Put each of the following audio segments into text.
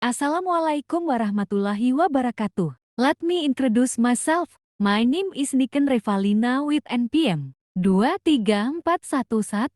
Assalamualaikum warahmatullahi wabarakatuh. Let me introduce myself. My name is Niken Revalina with NPM 234111094.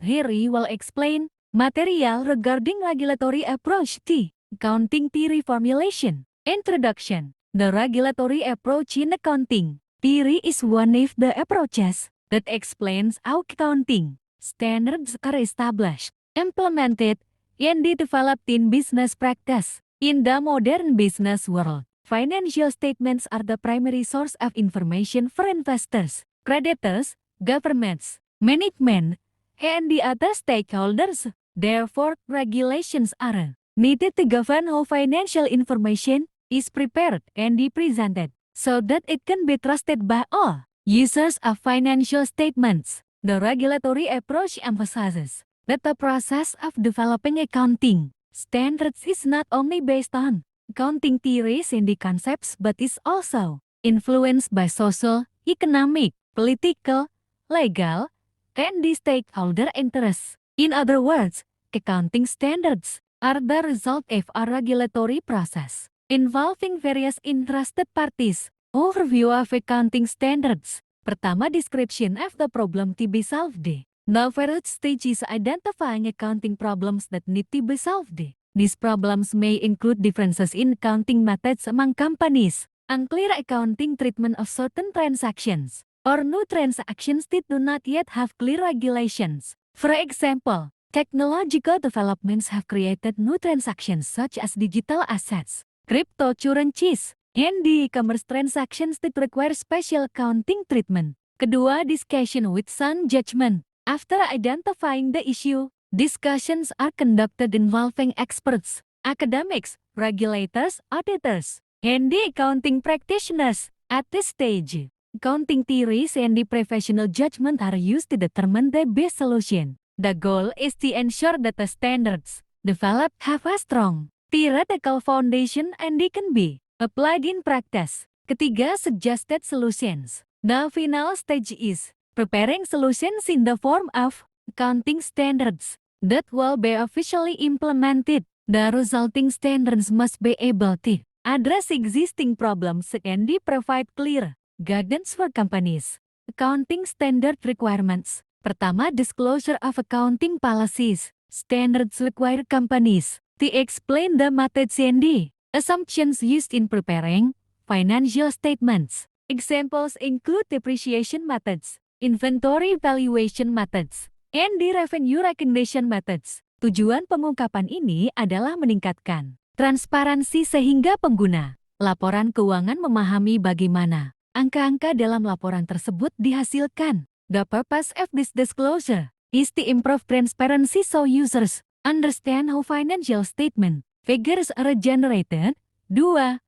Here we will explain material regarding regulatory approach to accounting theory formulation. Introduction. The regulatory approach in accounting theory is one of the approaches that explains how accounting standards are established, implemented, and developed in business practice. In the modern business world, financial statements are the primary source of information for investors, creditors, governments, management, and the other stakeholders. Therefore, regulations are needed to govern how financial information is prepared and presented so that it can be trusted by all users of financial statements. The regulatory approach emphasizes that the process of developing accounting standards is not only based on accounting theories and the concepts but is also influenced by social, economic, political, legal, and the stakeholder interests. In other words, accounting standards are the result of a regulatory process involving various interested parties. Overview of accounting standards. Pertama, description of the problem to be solved. The first stage is identifying accounting problems that need to be solved. These problems may include differences in accounting methods among companies, unclear accounting treatment of certain transactions, or new transactions that do not yet have clear regulations. For example, technological developments have created new transactions such as digital assets, cryptocurrencies, and the e-commerce transactions that require special accounting treatment. Kedua, discussion with sound judgment. After identifying the issue, discussions are conducted involving experts, academics, regulators, auditors, and the accounting practitioners. At this stage, accounting theories and the professional judgment are used to determine the best solution. The goal is to ensure that the standards developed have a strong theoretical foundation and they can be applied in practice. Ketiga, suggested solutions. The final stage is preparing solutions in the form of accounting standards that will be officially implemented. The resulting standards must be able to address existing problems and provide clear guidance for companies. Accounting standard requirements. Pertama, disclosure of accounting policies. Standards require companies to explain the methods and the assumptions used in preparing financial statements. Examples include depreciation methods, inventory valuation methods, and the revenue recognition methods. Tujuan pengungkapan ini adalah meningkatkan transparansi sehingga pengguna laporan keuangan memahami bagaimana angka-angka dalam laporan tersebut dihasilkan. The purpose of this disclosure is to improve transparency so users understand how financial statement figures are generated. 2.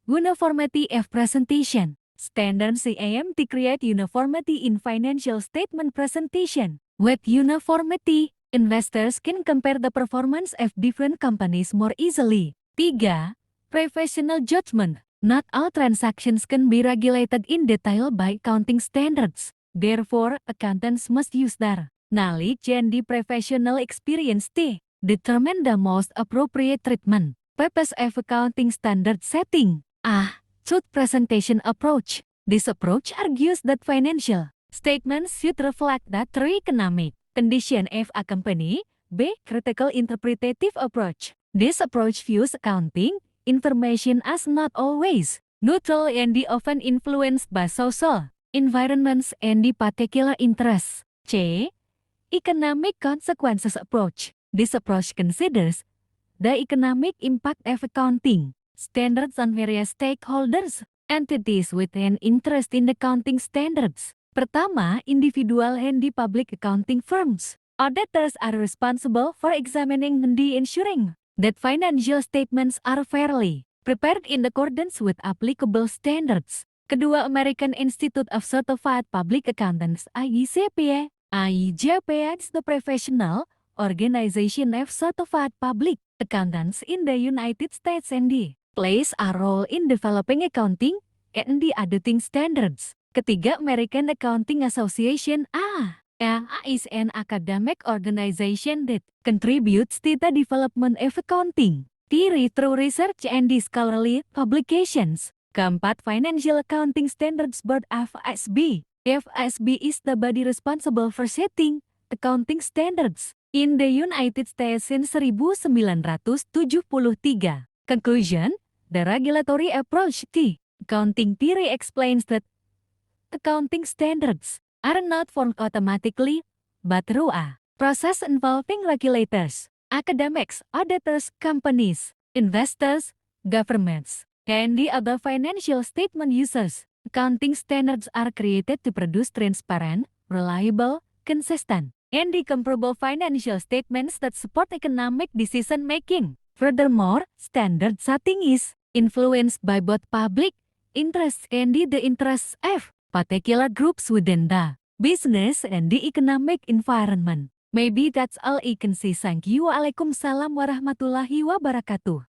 Uniformity of presentation. Standards aim to create uniformity in financial statement presentation. With uniformity, investors can compare the performance of different companies more easily. 3. Professional judgment. Not all transactions can be regulated in detail by accounting standards. Therefore, accountants must use their knowledge and the professional experience to determine the most appropriate treatment. Purpose of accounting standard setting. Truth presentation approach. This approach argues that financial statements should reflect the true economic condition of a company. B. Critical interpretative approach. This approach views accounting information as not always neutral and often influenced by social environments and the particular interests. C. Economic consequences approach. This approach considers the economic impact of accounting standards on various stakeholders, entities with an interest in accounting standards. Pertama, individual and the public accounting firms. Auditors are responsible for examining and ensuring that financial statements are fairly prepared in accordance with applicable standards. Kedua, American Institute of Certified Public Accountants (ICPA). ICPA is the professional organization of certified public accountants in the United States and plays a role in developing accounting and the auditing standards. Ketiga, American Accounting Association is an academic organization that contributes to the development of accounting theory through research and scholarly publications. Keempat, Financial Accounting Standards Board (FASB). FASB is the body responsible for setting accounting standards in the United States since 1973. Conclusion, the regulatory approach to accounting theory explains that accounting standards are not formed automatically, but through a process involving regulators, academics, auditors, companies, investors, governments, and the other financial statement users. Accounting standards are created to produce transparent, reliable, consistent, and comparable financial statements that support economic decision-making. Furthermore, standard setting is influenced by both public interests and the interests of particular groups within the business and the economic environment. Maybe that's all I can say. Thank you. Waalaikumsalam warahmatullahi wabarakatuh.